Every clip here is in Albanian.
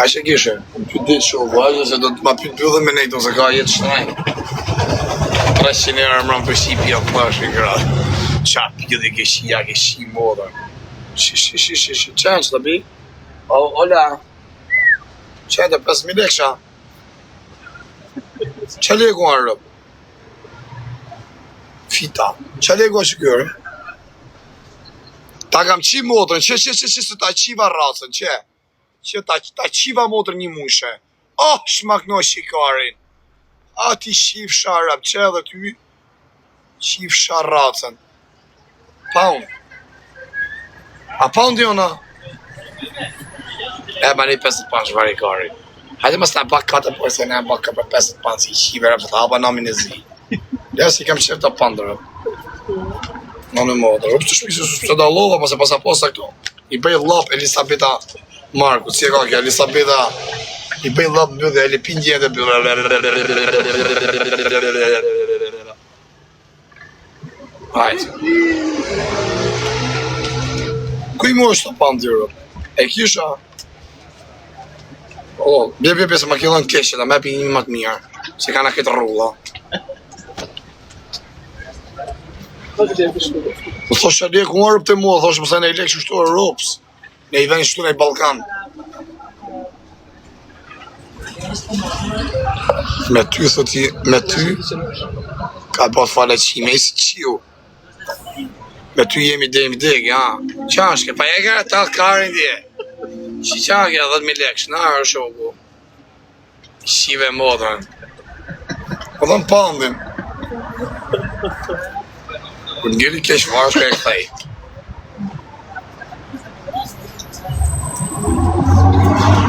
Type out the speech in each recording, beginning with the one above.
Ka që kishe, më pyt ditë shumë, vajzë, se do të ma pyt bjullë me nejtë, ose ka jetë shtrajnë. 300 euro më rëmë për shqipi, atë më është në gradë. Qa pjulli ke shi moda. Shi, qenë që të bi? Ola. Qenë të 5.000 leksha. Qa lego anë rëpë? Fita. Qa lego është kërë? Ta kam qi motrën, që se ta qiva racën, që ta qiva motrën një mushe. Oh, shmakno shikarin. A ti shif sharap, që edhe ty shif sharacën. Pound. A pound jona? Ma një 50 pound shvari kari. Hajde mas në bak 4 por se në bak 50 pound si shivera për të hapa namin e zi. Ja si kam qef të pandrë. Në në modrë. Rëpë të shpisë së da lova, pas e pas aposa këto. I bëj lap Elisabeta Marku, si e ka kja Elisabeta. I bëj lap bëdhe, e lipin gjende bëdhe. Hajtë. Kuj mu është të pandrë? E kisha? Bje se ma kjellën keshe, da me pi një më të mirë. Se ka në këtë rulla. Po thosh e leku më rëpë të mua, thosh mëse ne i lekë shështu e ropës. Ne i venjë shështu në i Balkan. Me ty, thoti, me ty, ka po falet qime, i si qiu. Me ty jemi dhe i vdek, ja. Qashke, pa e kërë ta karin dje. Shqaqe 10.000 lekë, shna është shoku. Shive modrën. Po dhe në pandin. Kër ngeli kesh varsh ka e këthej.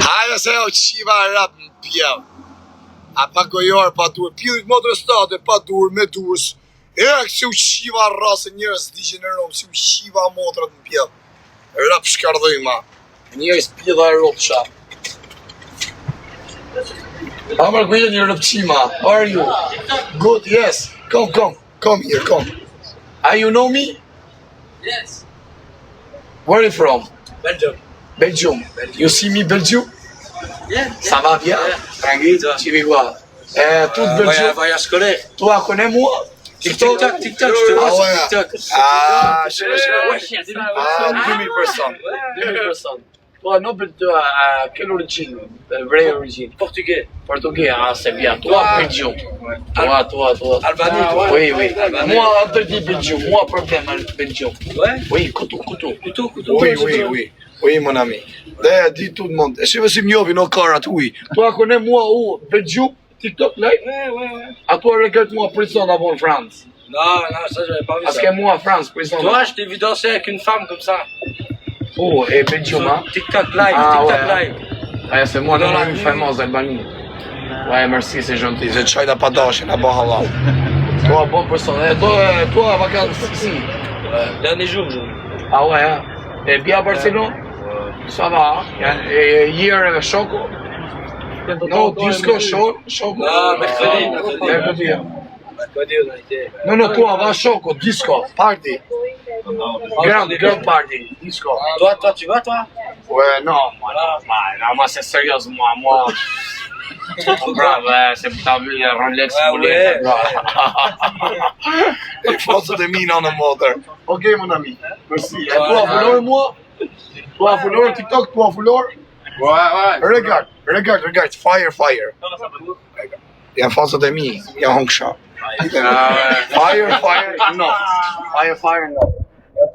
Hajde se o qiva rap në pjell. A pa gojor, pa dur. Pjellit modrë state, pa dur, me durës. Si u qiva rrasë njërës digenerom, si u qiva modrët në pjell. Rap shkardhujma. Njërës pjella e ropë qa. Amar ku jetë një rëpqima. How are you? Good, yes. Come here, come. You know me? Yes. Where are you from? Belgium. You see me Belgium? Yeah. Ça va bien? Tranquille, tu vis quoi? Tout Belgium. Voyage scolaire. Toi, connais moi? TikTok, je te vois sur TikTok. Ah, je 2000 personnes. 2000 personnes. Toi, non, quelle origine? Vraie origine? Portugais. Portugais, ah, c'est bien. Toi, Belgium. Toi. Albanie, toi. Oui. Moi, on te dit Belgium. Moi, problème, Belgium. Ouais. Oui, couteau. Oui, mon ami. D'ailleurs, dis tout le monde. Je suis venu au Carat, oui. Toi, connais moi où? Belgium? TikTok live? Ouais. À toi, regarde-moi prison avant en France. Non, ça, j'avais pas vu Parce ça. que moi, en France, prison. Toi, je t'ai vu danser avec une femme comme ça. Oh, et Belgium, hein? TikTok live, live. Ouais, c'est moi, la plus fameuse d'Albanie. Ouais, merci, c'est gentil. Je t'aide à pas d'argent, à bas halal. Toi, bonne personne. Toi, vacances ici. Dernier jour, Ah ouais, hein? Et bien à Barcelone? Ça va, hein? Et hier, Choco? Non, disco, Choco? Non, mercredi. Mercredi, hein? Mercredi, on a été. Non, toi, va Choco, disco, party. Grand party, disco. Toi, tu vas, toi? Ouais, non, moi c'est sérieux, moi. Bravo, c'est pour ta vie, Rolex, ouais. Et force de mine en moteur. Ok, mon ami, merci. Et toi, vouloir moi? Toi, vouloir TikTok, toi, vouloir? Ouais. Regarde, fire. Il y a force de mine, il y a Hong Shop. Fire, no. Fire, no.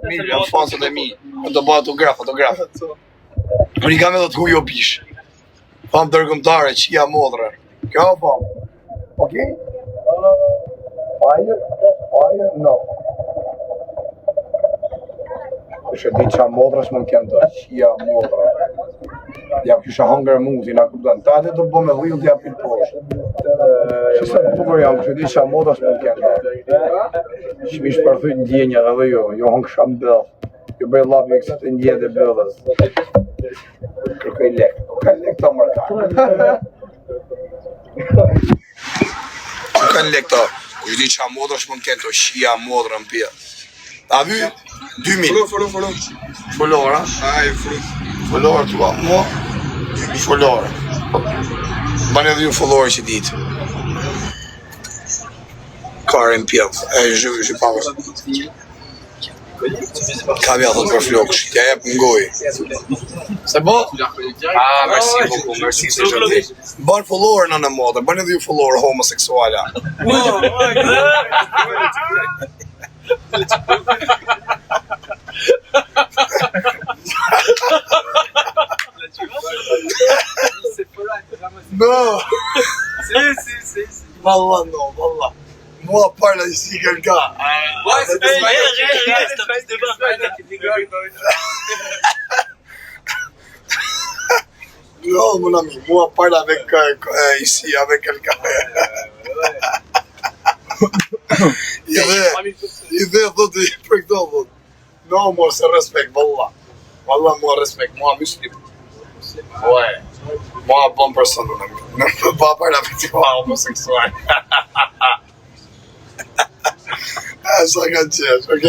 Mi, forza de mi. Do bëj autograf. Unë I kam edhe të huj o bish. Fam dërgëmtare, qia modrë. Kjo fam. Okej? Fire, no. Kështë di qa modrës më në kënë të qia modrë. Ja kështë hangër muzi, na kuptan. Ta dhe të bo me dhil t'ja pil poshtë. Që se të bukur jam, kështë di qa modrës më në kënë të. Shmish përthuj në djenja dhe jo hangë sham bëllë. Jo bëj labi e kësë të ndje dhe bëllës. Kërkoj lek. Kërkoj lek të mërka. Kërkoj lek të. Kështë di qa modrës më në kënë të qia modrë në pia. T'as vu? 2000. Follow, hein? Ah, il faut. Follow, tu vois, moi, 2000. Follower. Bani edhe ju follower që ditë. Karin pjellë, zhë pavës. Ka vja thot për floksh, t'ja jep ngoj. Se bo? Merci beaucoup, merci, c'est gentil. Ban follower në modë, bani edhe ju follower homoseksuala. No! Si. Valla no, valla. Mua parla ici quelqu'un. Ouais, c'est Non, mon ami, moi parle avec ici avec quelqu'un. Idea thotë për këto thotë. No, moi c'est respect, valla. Valla moi respect, moi muslim. Ouais. Moi bon personne. Non peut pas parler avec toi homosexuel. Ah, ça gâte, ok.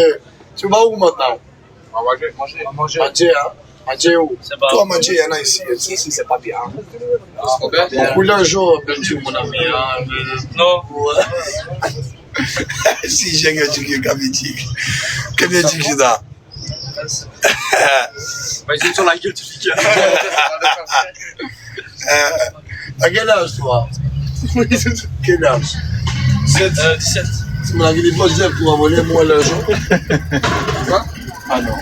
Tu vas où maintenant? Manger, hein? Manger où? Toi, manger, il y en a ici. Ici, c'est pas bien. Beaucoup d'argent, mon ami. Non. Ouais. Si j'ai gagné du gabitique. Combien tu dis là? Vas-y sur la gueule, tu dis. À quel âge, toi? Quel âge? 17. Tu me l'avais dit pas dire pour voler moi l'argent. Quoi? Ah non.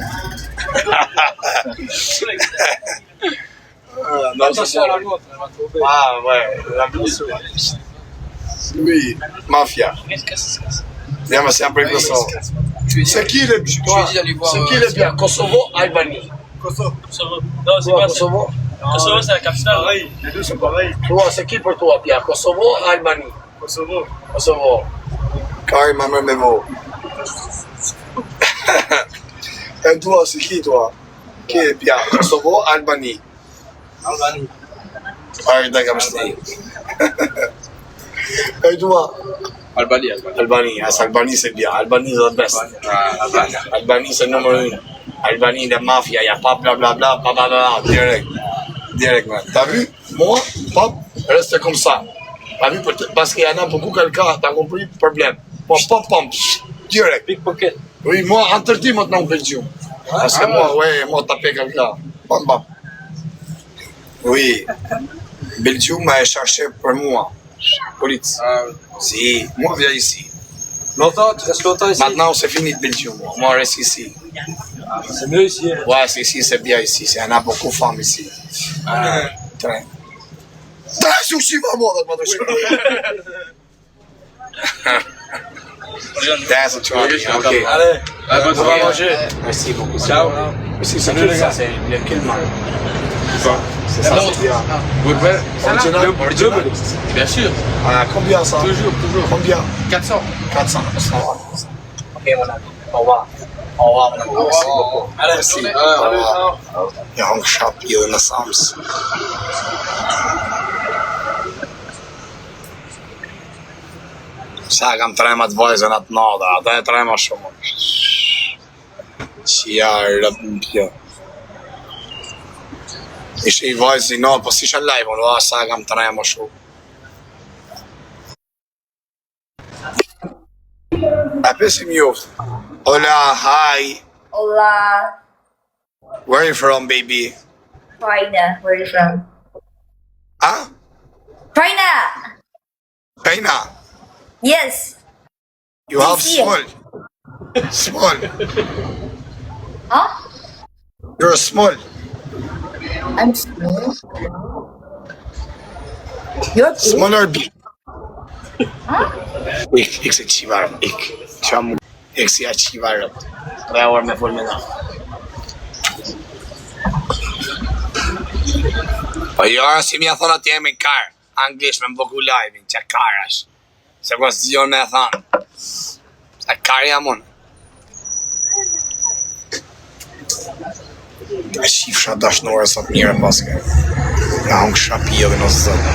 Attention à la montre, elle va tomber. Ah ouais, la blessure. Oui, mafia. Viens, mais c'est un peu comme ça. C'est qui le bien? C'est qui le bien? Kosovo, Albanie. Kosovo. Non, c'est pas Kosovo. Kosovo, c'est la capitale. Pareil, les deux sont pareils. Toi, c'est qui pour toi, Pierre? Kosovo, Albanie. Kosovo. Kosovo. Karim Mamermevo. Et toi, c'est qui toi? Qui est Pierre? Kosovo, Albanie. Albanie. Arrête d'agabster. Et toi? Albanie. Albanie, Albanie c'est bien. Albanie c'est le best. Albanie c'est le numéro 1. Albanie, la mafia, il n'y a pas blablabla, blablabla, direct, man. T'as vu? Moi, pop, reste comme ça. T'as vu? Parce qu'il y en a beaucoup quelqu'un, t'as compris? Problème. Moi, pop, direct. Pickpocket. Oui, moi, interdit maintenant au Belgium. Parce que moi, ouais, moi, taper quelqu'un. Bam. Oui. Belgium m'a cherché pour moi. Police. Si, moi, viens ici. Longtemps, tu restes longtemps ici? Maintenant, c'est fini de Belgium. Moi, reste ici. C'est mieux ici. Hein. Ouais, c'est ici, c'est bien ici. Il y en a beaucoup de femmes ici. Très. Sushi, maman, That's what you're doing. Ok. Allez, on va manger. Merci beaucoup. Ciao. Merci, c'est le ça, c'est le Killman. C'est ça, c'est bien. Original. Bien sûr. Ah, combien ça? Toujours. Combien? 400. 400. Ok, mon ami. Au revoir, mon ami. Merci beaucoup. Allez, Merci. allez. Jag har en shop i Unnasams. Sa kam tremat vajzën atë nada, ata e trema shumë. Që ja rëpë. Ishe i vajzë i natë, po si shë live, unë sa kam trema shumë. A pesim juftë. Hola, hi. Hola, Where are you from, baby? China. Where are you from? Huh? China! China. Yes. You have Yes, yeah. small. Huh? You're small. I'm small. You're big? Small or big? Huh? Ik se qivarëm, ik si a qivarëm. Dhe orë me full me na. Po jarë si mja thonë atë jemi karë. Anglisht me më bëku live-in, që karash. Se ko s'dion me thonë. Se karë jam unë. A shifësha dashnore sot njëre paske. Nga hongë shapia dhe në zëtë.